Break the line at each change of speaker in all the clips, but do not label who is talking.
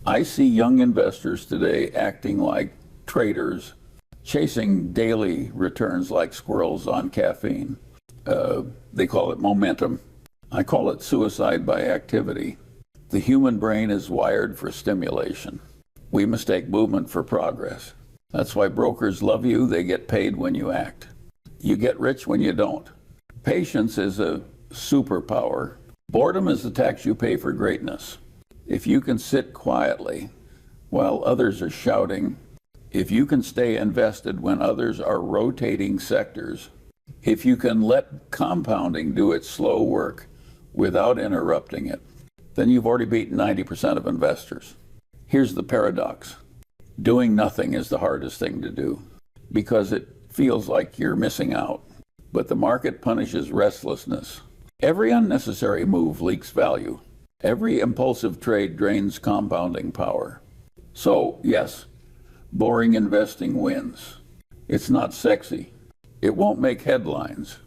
I see young investors today acting like traders, chasing daily returns like squirrels on caffeine. They call it momentum. I call it suicide by activity. The human brain is wired for stimulation. We mistake movement for progress. That's why brokers love you. They get paid when you act. You get rich when you don't. Patience is a superpower. Boredom is the tax you pay for greatness. If you can sit quietly while others are shouting, if you can stay invested when others are rotating sectors, if you can let compounding do its slow work without interrupting it, then you've already beaten 90% of investors. Here's the paradox. Doing nothing is the hardest thing to do because it feels like you're missing out. But the market punishes restlessness. Every unnecessary move leaks value. Every impulsive trade drains compounding power. So, yes, boring investing wins. It's not sexy. It won't make headlines,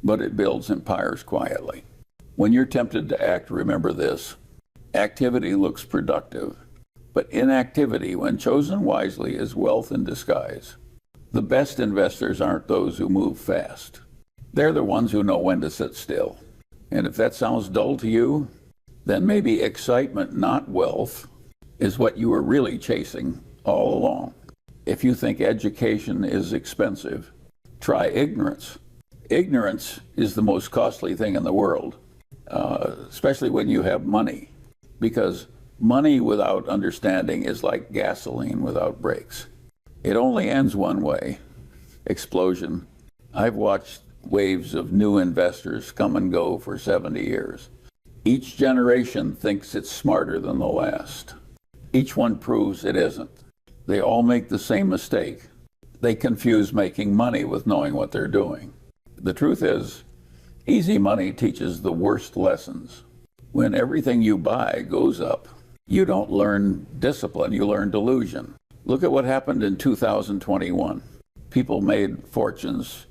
but it builds empires quietly. When you're tempted to act, remember this. Activity looks productive, but inactivity, when chosen wisely, is wealth in disguise. The best investors aren't those who move fast. They're the ones who know when to sit still. And if that sounds dull to you, then maybe excitement, not wealth, is what you were really chasing all along. If you think education is expensive, try ignorance. Ignorance is the most costly thing in the world, especially when you have money, because money without understanding is like gasoline without brakes. It only ends one way, explosion. I've watched waves of new investors come and go for 70 years. Each generation thinks it's smarter than the last. Each one proves it isn't. They all make the same mistake. They confuse making money with knowing what they're doing. The truth is, easy money teaches the worst lessons. When everything you buy goes up, you don't learn discipline, you learn delusion. Look at what happened in 2021. People made fortunes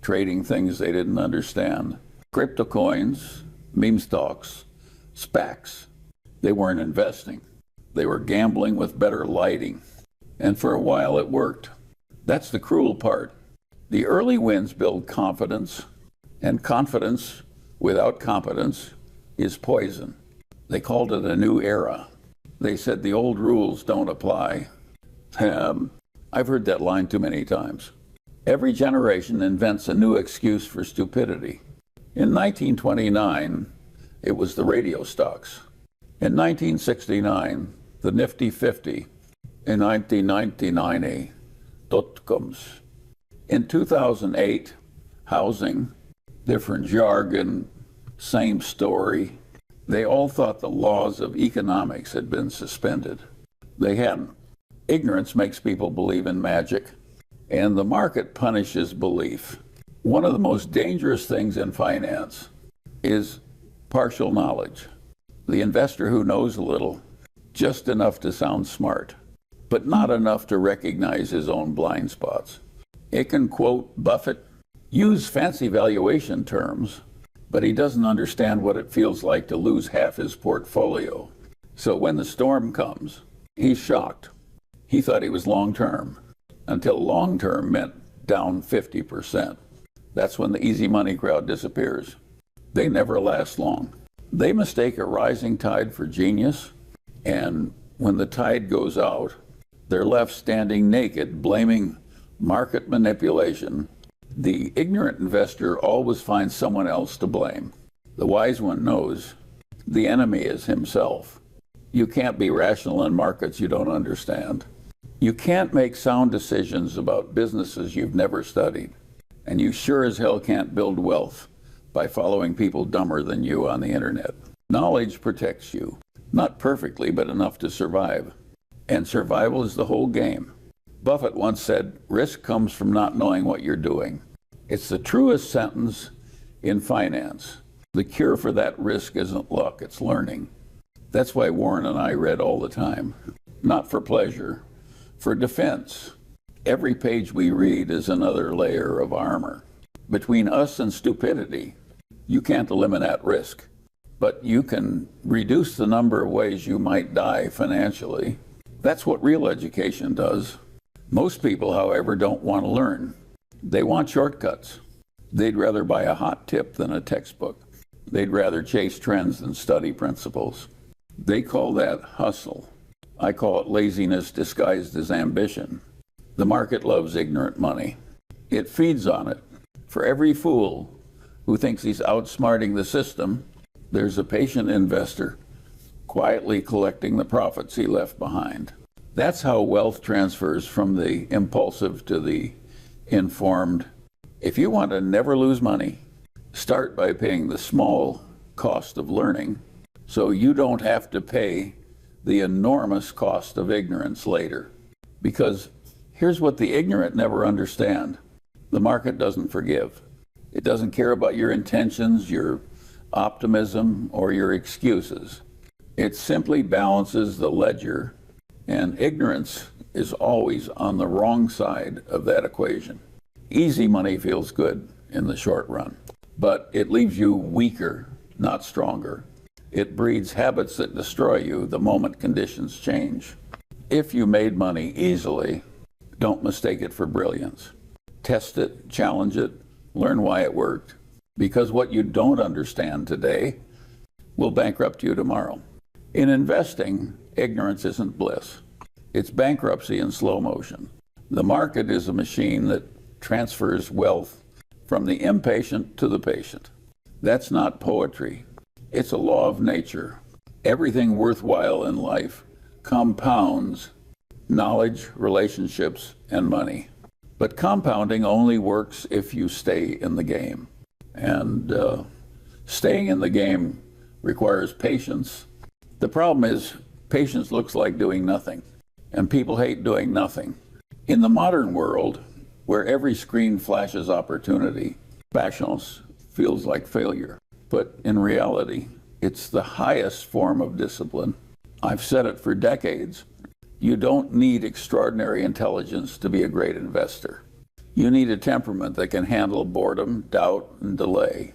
trading things they didn't understand. Crypto coins, meme stocks, SPACs. They weren't investing. They were gambling with better lighting. And for a while it worked. That's the cruel part. The early wins build confidence, and confidence without competence is poison. They called it a new era. They said the old rules don't apply. I've heard that line too many times. Every generation invents a new excuse for stupidity. In 1929, it was the radio stocks. In 1969, the Nifty 50. In 1999, dot-coms. In 2008, housing, different jargon, same story. They all thought the laws of economics had been suspended. They hadn't. Ignorance makes people believe in magic, and the market punishes belief. One of the most dangerous things in finance is partial knowledge. The investor who knows a little, just enough to sound smart, but not enough to recognize his own blind spots. It can quote Buffett, use fancy valuation terms, but he doesn't understand what it feels like to lose half his portfolio. So when the storm comes, he's shocked. He thought he was long-term, until long-term meant down 50%. That's when the easy money crowd disappears. They never last long. They mistake a rising tide for genius, and when the tide goes out, they're left standing naked, blaming market manipulation. The ignorant investor always finds someone else to blame. The wise one knows the enemy is himself. You can't be rational in markets you don't understand. You can't make sound decisions about businesses you've never studied. And you sure as hell can't build wealth by following people dumber than you on the internet. Knowledge protects you. Not perfectly, but enough to survive. And survival is the whole game. Buffett once said, risk comes from not knowing what you're doing. It's the truest sentence in finance. The cure for that risk isn't luck, it's learning. That's why Warren and I read all the time. Not for pleasure, for defense. Every page we read is another layer of armor. Between us and stupidity, you can't eliminate risk. but you can reduce the number of ways you might die financially. That's what real education does. Most people, however, don't want to learn. They want shortcuts. They'd rather buy a hot tip than a textbook. They'd rather chase trends than study principles. They call that hustle. I call it laziness disguised as ambition. The market loves ignorant money. It feeds on it. For every fool who thinks he's outsmarting the system, there's a patient investor quietly collecting the profits he left behind. That's how wealth transfers from the impulsive to the informed. If you want to never lose money, start by paying the small cost of learning so you don't have to pay the enormous cost of ignorance later. Because here's what the ignorant never understand. The market doesn't forgive. It doesn't care about your intentions, your optimism, or your excuses. It simply balances the ledger, and ignorance is always on the wrong side of that equation. Easy money feels good in the short run, but it leaves you weaker, not stronger. It breeds habits that destroy you the moment conditions change. If you made money easily, don't mistake it for brilliance. Test it, challenge it, learn why it worked. Because what you don't understand today will bankrupt you tomorrow. In investing, ignorance isn't bliss. It's bankruptcy in slow motion. The market is a machine that transfers wealth from the impatient to the patient. That's not poetry. It's a law of nature. Everything worthwhile in life compounds knowledge, relationships, and money. But compounding only works if you stay in the game. And staying in the game requires patience. The problem is patience looks like doing nothing, and people hate doing nothing. In the modern world, where every screen flashes opportunity, patience feels like failure. But in reality, it's the highest form of discipline. I've said it for decades. You don't need extraordinary intelligence to be a great investor. You need a temperament that can handle boredom, doubt, and delay.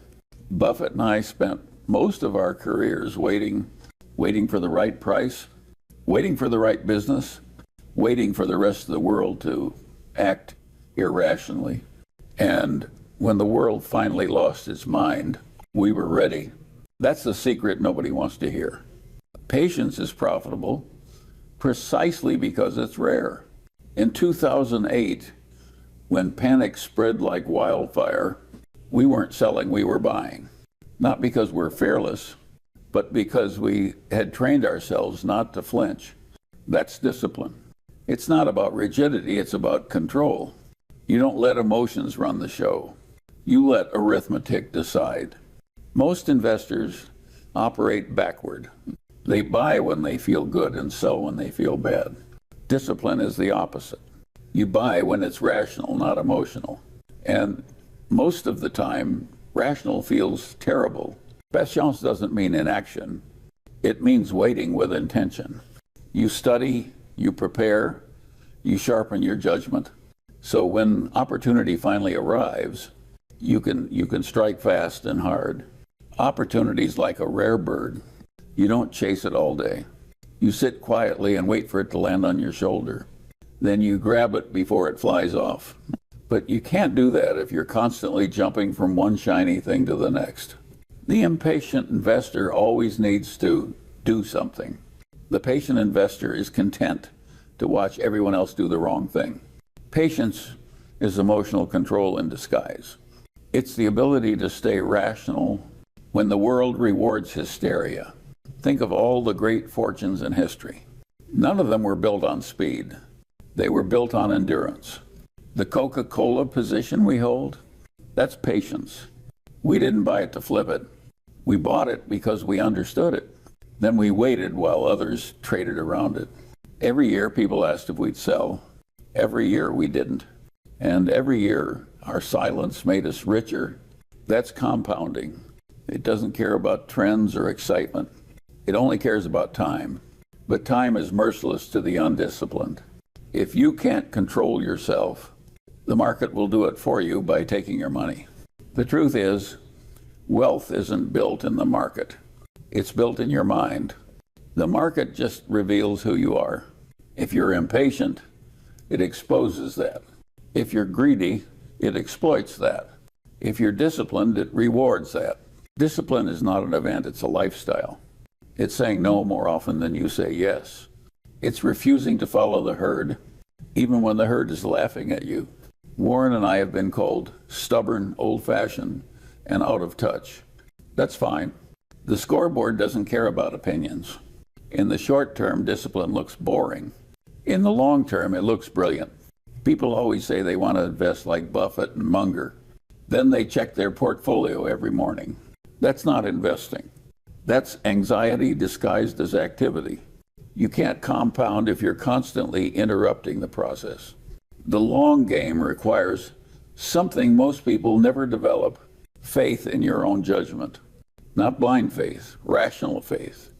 Buffett and I spent most of our careers waiting for the right price, waiting for the right business, waiting for the rest of the world to act irrationally. And when the world finally lost its mind, we were ready. That's the secret nobody wants to hear. Patience is profitable precisely because it's rare. In 2008, when panic spread like wildfire, we weren't selling, we were buying. Not because we're fearless, but because we had trained ourselves not to flinch. That's discipline. It's not about rigidity, it's about control. You don't let emotions run the show. You let arithmetic decide. Most investors operate backward. They buy when they feel good and sell when they feel bad. Discipline is the opposite. You buy when it's rational, not emotional. And most of the time, rational feels terrible. Patience doesn't mean inaction. It means waiting with intention. You study, you prepare, you sharpen your judgment. So when opportunity finally arrives, you can strike fast and hard. Opportunity's like a rare bird. You don't chase it all day. You sit quietly and wait for it to land on your shoulder. Then you grab it before it flies off. But you can't do that if you're constantly jumping from one shiny thing to the next. The impatient investor always needs to do something. The patient investor is content to watch everyone else do the wrong thing. Patience is emotional control in disguise. It's the ability to stay rational when the world rewards hysteria. Think of all the great fortunes in history. None of them were built on speed. They were built on endurance. The Coca-Cola position we hold, that's patience. We didn't buy it to flip it. We bought it because we understood it. Then we waited while others traded around it. Every year people asked if we'd sell. Every year we didn't. And every year our silence made us richer. That's compounding. It doesn't care about trends or excitement. It only cares about time. But time is merciless to the undisciplined. If you can't control yourself, the market will do it for you by taking your money. The truth is, wealth isn't built in the market. It's built in your mind. The market just reveals who you are. If you're impatient, it exposes that. If you're greedy, it exploits that. If you're disciplined, it rewards that. Discipline is not an event, it's a lifestyle. It's saying no more often than you say yes. It's refusing to follow the herd, even when the herd is laughing at you. Warren and I have been called stubborn, old-fashioned, and out of touch. That's fine. The scoreboard doesn't care about opinions. In the short term, discipline looks boring. In the long term, it looks brilliant. People always say they want to invest like Buffett and Munger. Then they check their portfolio every morning. That's not investing. That's anxiety disguised as activity. You can't compound if you're constantly interrupting the process. The long game requires something most people never develop: faith in your own judgment. Not blind faith, rational faith.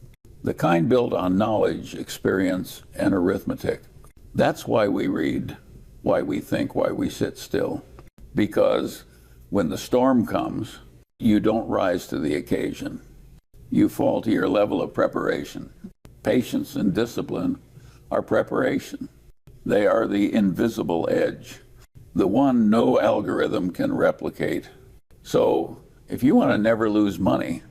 The kind built on knowledge, experience, and arithmetic. That's why we read, why we think, why we sit still. Because when the storm comes, you don't rise to the occasion. You fall to your level of preparation. Patience and discipline are preparation. They are the invisible edge, the one no algorithm can replicate. So if you want to never lose money,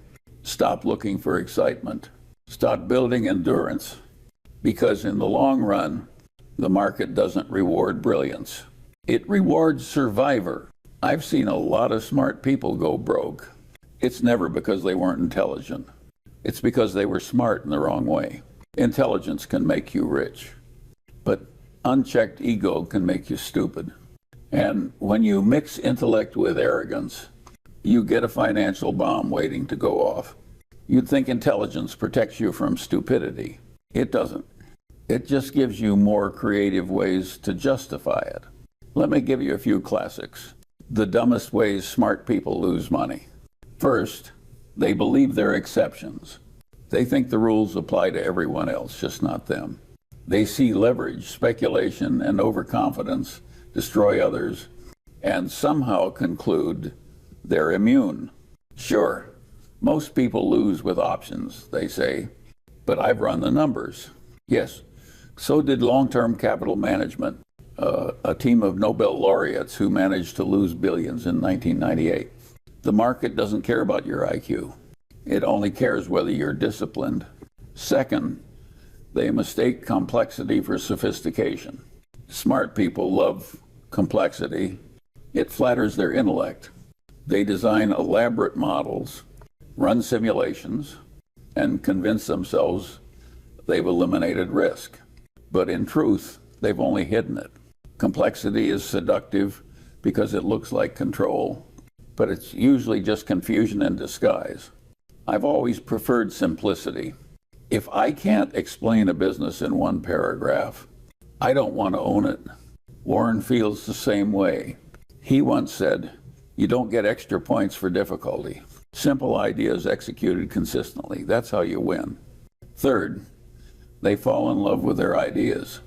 stop looking for excitement. Start building endurance, because in the long run, the market doesn't reward brilliance. It rewards survivor. I've seen a lot of smart people go broke. It's never because they weren't intelligent. It's because they were smart in the wrong way. Intelligence can make you rich, but unchecked ego can make you stupid. And when you mix intellect with arrogance, you get a financial bomb waiting to go off. You'd think intelligence protects you from stupidity. It doesn't. It just gives you more creative ways to justify it. Let me give you a few classics. The dumbest ways smart people lose money. First, they believe they're exceptions. They think the rules apply to everyone else, just not them. They see leverage, speculation, and overconfidence destroy others, and somehow conclude they're immune. Sure, most people lose with options, they say, but I've run the numbers. Yes, so did long-term capital management, a team of Nobel laureates who managed to lose billions in 1998. The market doesn't care about your IQ. It only cares whether you're disciplined. Second, they mistake complexity for sophistication. Smart people love complexity. It flatters their intellect. They design elaborate models, run simulations, and convince themselves they've eliminated risk. But in truth, they've only hidden it. Complexity is seductive because it looks like control, but it's usually just confusion in disguise. I've always preferred simplicity. If I can't explain a business in one paragraph, I don't want to own it. Warren feels the same way. He once said, "You don't get extra points for difficulty. Simple ideas executed consistently. That's how you win." Third, they fall in love with their ideas.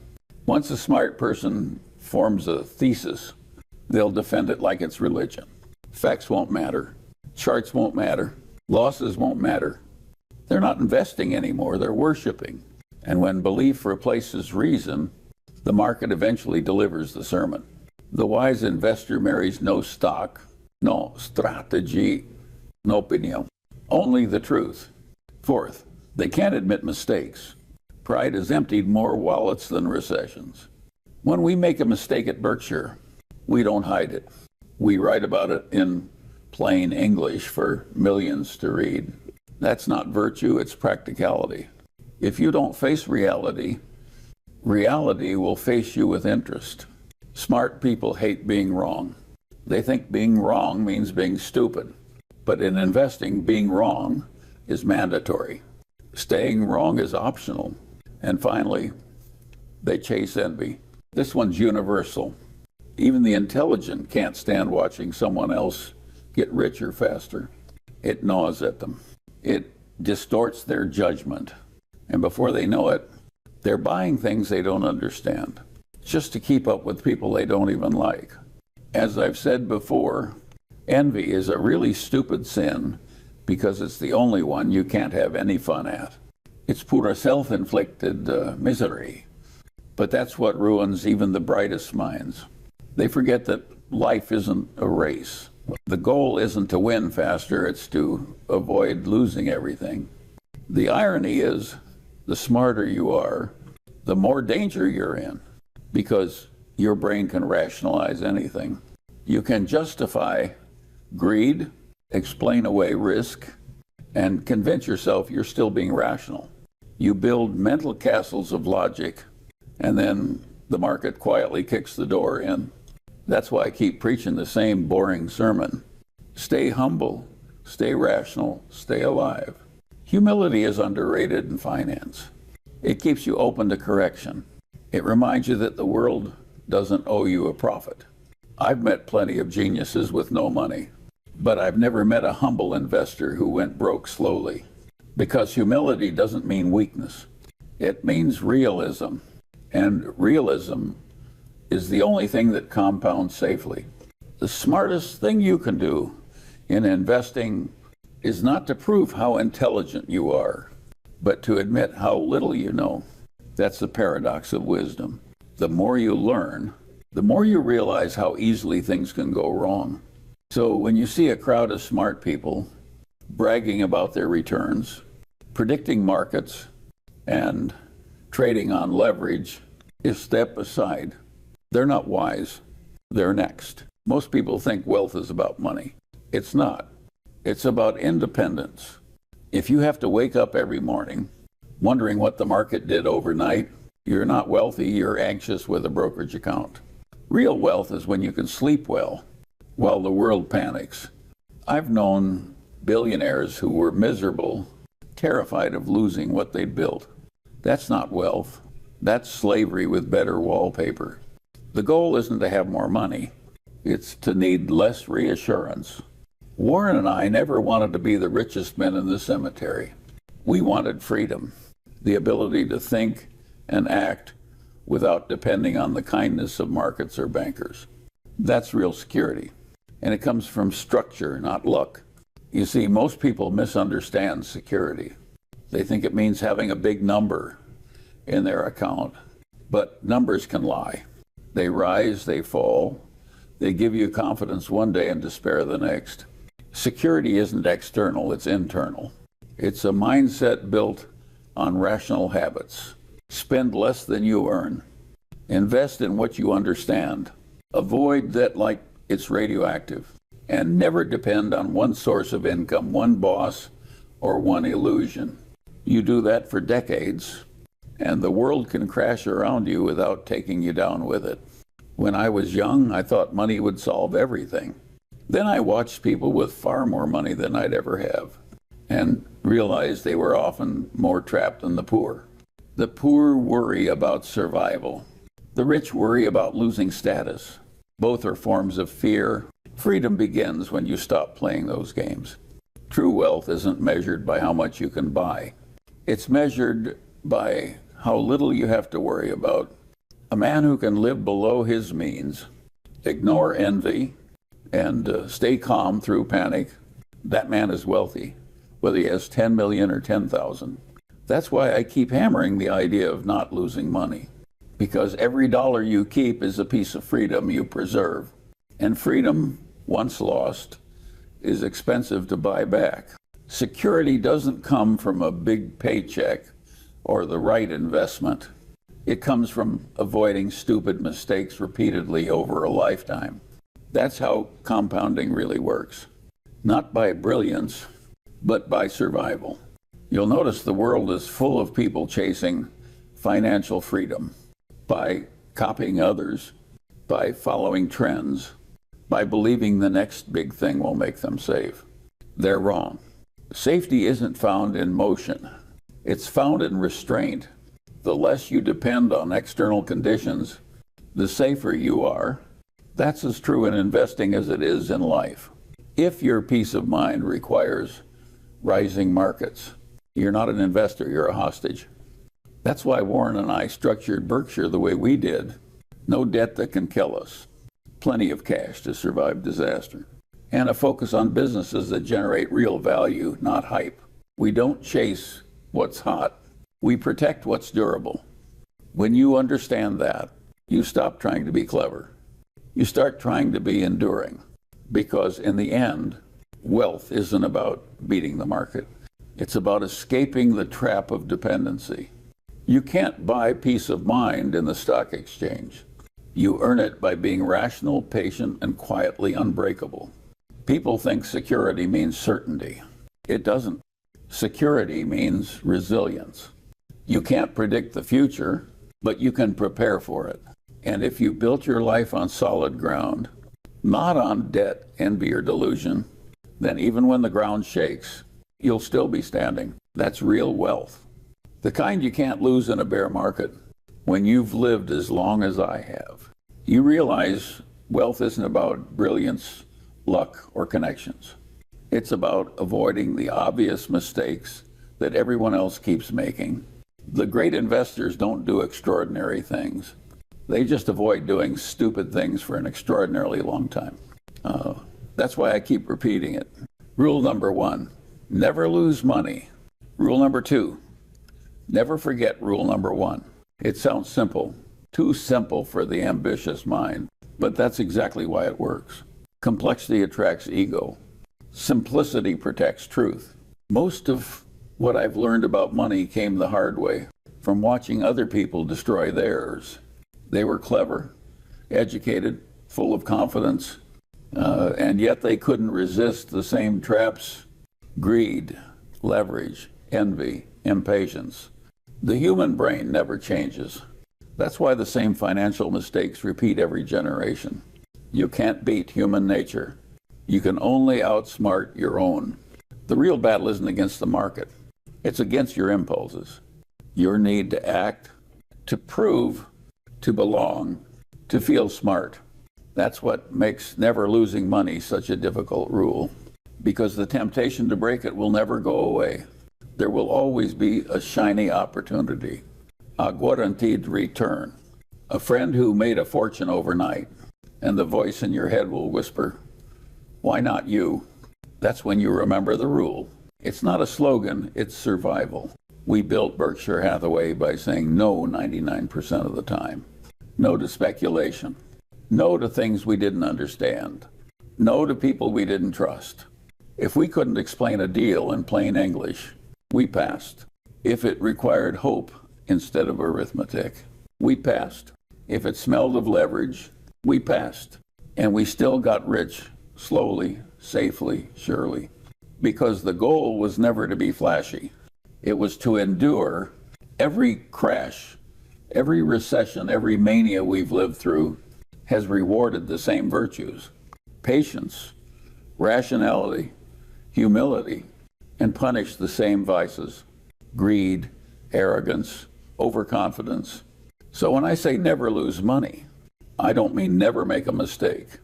Once a smart person forms a thesis, they'll defend it like it's religion. Facts won't matter. Charts won't matter. Losses won't matter. They're not investing anymore, they're worshiping. And when belief replaces reason, the market eventually delivers the sermon. The wise investor marries no stock, no strategy, no opinion, only the truth. Fourth, they can't admit mistakes. Pride has emptied more wallets than recessions. When we make a mistake at Berkshire, we don't hide it. We write about it in plain English for millions to read. That's not virtue, it's practicality. If you don't face reality, reality will face you with interest. Smart people hate being wrong. They think being wrong means being stupid. But in investing, being wrong is mandatory. Staying wrong is optional. And finally, they chase envy. This one's universal. Even the intelligent can't stand watching someone else get richer faster. It gnaws at them. It distorts their judgment. And before they know it, they're buying things they don't understand, just to keep up with people they don't even like. As I've said before, envy is a really stupid sin because it's the only one you can't have any fun at. It's pure self-inflicted misery. But that's what ruins even the brightest minds. They forget that life isn't a race. The goal isn't to win faster, it's to avoid losing everything. The irony is, the smarter you are, the more danger you're in, because your brain can rationalize anything. You can justify greed, explain away risk, and convince yourself you're still being rational. You build mental castles of logic, and then the market quietly kicks the door in. That's why I keep preaching the same boring sermon. Stay humble, stay rational, stay alive. Humility is underrated in finance. It keeps you open to correction. It reminds you that the world doesn't owe you a profit. I've met plenty of geniuses with no money, but I've never met a humble investor who went broke slowly. Because humility doesn't mean weakness. It means realism. And realism is the only thing that compounds safely. The smartest thing you can do in investing is not to prove how intelligent you are, but to admit how little you know. That's the paradox of wisdom. The more you learn, the more you realize how easily things can go wrong. So when you see a crowd of smart people bragging about their returns, predicting markets, and trading on leverage, you step aside. They're not wise. They're next. Most people think wealth is about money. It's not. It's about independence. If you have to wake up every morning wondering what the market did overnight, you're not wealthy, you're anxious with a brokerage account. Real wealth is when you can sleep well while the world panics. I've known billionaires who were miserable, terrified of losing what they'd built. That's not wealth. That's slavery with better wallpaper. The goal isn't to have more money. It's to need less reassurance. Warren and I never wanted to be the richest men in the cemetery. We wanted freedom, the ability to think and act without depending on the kindness of markets or bankers. That's real security. And it comes from structure, not luck. You see, most people misunderstand security. They think it means having a big number in their account. But numbers can lie. They rise, they fall. They give you confidence one day and despair the next. Security isn't external, it's internal. It's a mindset built on rational habits. Spend less than you earn. Invest in what you understand. Avoid that like it's radioactive. And never depend on one source of income, one boss, or one illusion. You do that for decades, and the world can crash around you without taking you down with it. When I was young, I thought money would solve everything. Then I watched people with far more money than I'd ever have, and realized they were often more trapped than the poor. The poor worry about survival. The rich worry about losing status. Both are forms of fear. Freedom begins when you stop playing those games. True wealth isn't measured by how much you can buy. It's measured by how little you have to worry about. A man who can live below his means, ignore envy, and stay calm through panic, that man is wealthy, whether he has 10 million or 10,000. That's why I keep hammering the idea of not losing money, because every dollar you keep is a piece of freedom you preserve. And freedom, once lost, is expensive to buy back. Security doesn't come from a big paycheck or the right investment. It comes from avoiding stupid mistakes repeatedly over a lifetime. That's how compounding really works. Not by brilliance, but by survival. You'll notice the world is full of people chasing financial freedom by copying others, by following trends, by believing the next big thing will make them safe. They're wrong. Safety isn't found in motion. It's found in restraint. The less you depend on external conditions, the safer you are. That's as true in investing as it is in life. If your peace of mind requires rising markets, you're not an investor, you're a hostage. That's why Warren and I structured Berkshire the way we did. No debt that can kill us. Plenty of cash to survive disaster. and a focus on businesses that generate real value, not hype. We don't chase what's hot. We protect what's durable. When you understand that, you stop trying to be clever. You start trying to be enduring, because in the end, wealth isn't about beating the market. It's about escaping the trap of dependency. You can't buy peace of mind in the stock exchange. You earn it by being rational, patient, and quietly unbreakable. People think security means certainty. It doesn't. Security means resilience. You can't predict the future, but you can prepare for it. And if you built your life on solid ground, not on debt, envy, or delusion, then even when the ground shakes, you'll still be standing. That's real wealth. The kind you can't lose in a bear market. When you've lived as long as I have, you realize wealth isn't about brilliance, luck, or connections. It's about avoiding the obvious mistakes that everyone else keeps making. The great investors don't do extraordinary things. They just avoid doing stupid things for an extraordinarily long time. That's why I keep repeating it. Rule number 1, never lose money. Rule number 2, never forget rule number 1. It sounds simple, too simple for the ambitious mind, but that's exactly why it works. Complexity attracts ego. Simplicity protects truth. Most of what I've learned about money came the hard way, from watching other people destroy theirs. They were clever, educated, full of confidence, and yet they couldn't resist the same traps: greed, leverage, envy, impatience. The human brain never changes. That's why the same financial mistakes repeat every generation. You can't beat human nature. You can only outsmart your own. The real battle isn't against the market. It's against your impulses. Your need to act, to prove, to belong, to feel smart. That's what makes never losing money such a difficult rule, because the temptation to break it will never go away. There will always be a shiny opportunity, a guaranteed return, a friend who made a fortune overnight, and the voice in your head will whisper, "Why not you?" That's when you remember the rule. It's not a slogan, it's survival. We built Berkshire Hathaway by saying no 99% of the time. No to speculation. No to things we didn't understand. No to people we didn't trust. If we couldn't explain a deal in plain English, we passed. If it required hope instead of arithmetic, we passed. If it smelled of leverage, we passed. And we still got rich, slowly, safely, surely. Because the goal was never to be flashy. It was to endure every crash, every recession, every mania we've lived through has rewarded the same virtues: patience, rationality, humility, and punished the same vices: greed, arrogance, overconfidence. So when I say never lose money, I don't mean never make a mistake.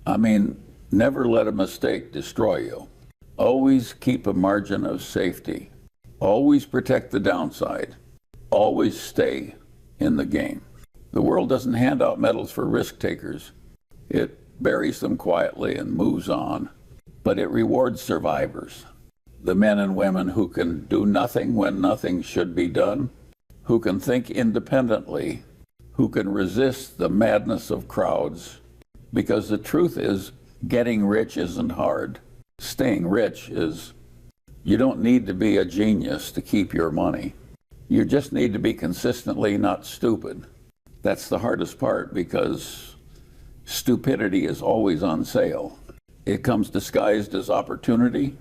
I mean never let a mistake destroy you. Always keep a margin of safety. Always protect the downside. Always stay in the game. The world doesn't hand out medals for risk takers. It buries them quietly and moves on. But it rewards survivors. The men and women who can do nothing when nothing should be done, who can think independently, who can resist the madness of crowds. Because the truth is, getting rich isn't hard. Staying rich is. You don't need to be a genius to keep your money. You just need to be consistently not stupid. That's the hardest part, because stupidity is always on sale. It comes disguised as opportunity,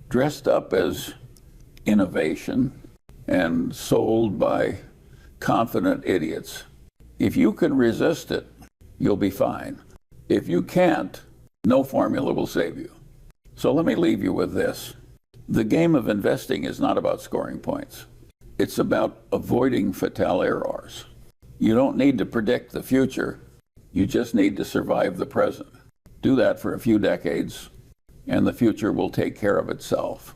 dressed up as innovation, and sold by confident idiots. If you can resist it, you'll be fine. If you can't, no formula will save you. So let me leave you with this. The game of investing is not about scoring points. It's about avoiding fatal errors. You don't need to predict the future. You just need to survive the present. Do that for a few decades, and the future will take care of itself.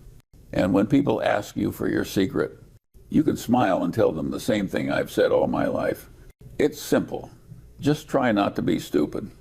And when people ask you for your secret, you can smile and tell them the same thing I've said all my life. It's simple. Just try not to be stupid.